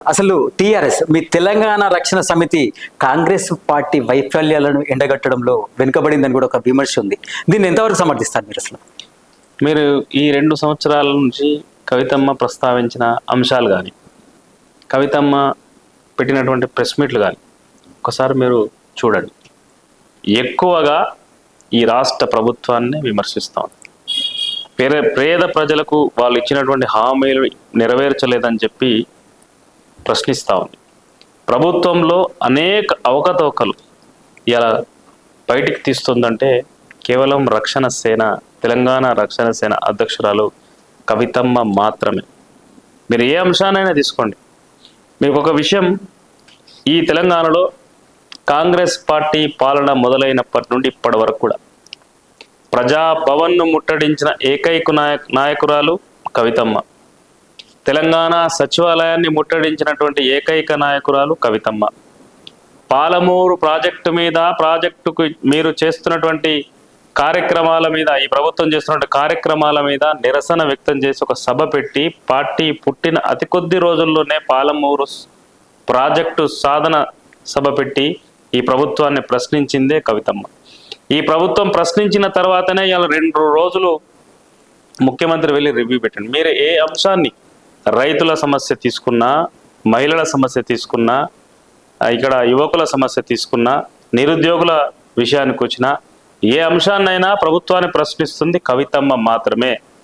అసలు టిఆర్ఎస్ మీ తెలంగాణ రక్షణ సమితి కాంగ్రెస్ పార్టీ వైఫల్యాలను ఎండగట్టడంలో వెనుకబడిందని కూడా ఒక విమర్శ ఉంది. దీన్ని ఎంతవరకు సమర్థిస్తారు మీరు అసలు? మీరు ఈ 2 సంవత్సరాల నుంచి కవితమ్మ ప్రస్తావించిన అంశాలు కానీ, కవితమ్మ పెట్టినటువంటి ప్రెస్ మీట్లు కానీ ఒకసారి మీరు చూడండి. ఎక్కువగా ఈ రాష్ట్ర ప్రభుత్వాన్ని విమర్శిస్తాం. పేద ప్రజలకు వాళ్ళు ఇచ్చినటువంటి హామీలు నెరవేర్చలేదని చెప్పి ప్రశ్నిస్తూ ఉంది. ప్రభుత్వంలో అనేక అవకతవకలు ఇలా బయటికి తీస్తుందంటే కేవలం రక్షణ సేన, తెలంగాణ రక్షణ సేన అధ్యక్షురాలు కవితమ్మ మాత్రమే. మీరు ఏ అంశానైనా తీసుకోండి. మీకు ఒక విషయం, ఈ తెలంగాణలో కాంగ్రెస్ పార్టీ పాలన మొదలైనప్పటి నుండి ఇప్పటి వరకు కూడా ప్రజాభవన్ను ముట్టడించిన ఏకైక నాయకురాలు కవితమ్మ. తెలంగాణ సచివాలయాన్ని ముట్టడించినటువంటి ఏకైక నాయకురాలు కవితమ్మ. పాలమూరు ప్రాజెక్టుకు మీరు చేస్తున్నటువంటి కార్యక్రమాల మీద, ఈ ప్రభుత్వం చేస్తున్న కార్యక్రమాల మీద నిరసన వ్యక్తం చేసి ఒక సభ పెట్టి, పార్టీ పుట్టిన అతి కొద్ది రోజుల్లోనే పాలమూరు ప్రాజెక్టు సాధన సభ పెట్టి ఈ ప్రభుత్వాన్ని ప్రశ్నించిందే కవితమ్మ. ఈ ప్రభుత్వం ప్రశ్నించిన తర్వాతనే ఇలా 2 రోజులు ముఖ్యమంత్రి వెళ్ళి రివ్యూ పెట్టండి. మీరు ఏ అంశాన్ని, రైతుల సమస్య తీసుకున్నా, మహిళల సమస్య తీసుకున్నా, ఇక్కడ యువకుల సమస్య తీసుకున్నా, నిరుద్యోగుల విషయానికి వచ్చినా, ఏ అంశాన్నైనా ప్రభుత్వాన్ని ప్రశ్నిస్తుంది కవితమ్మ మాత్రమే.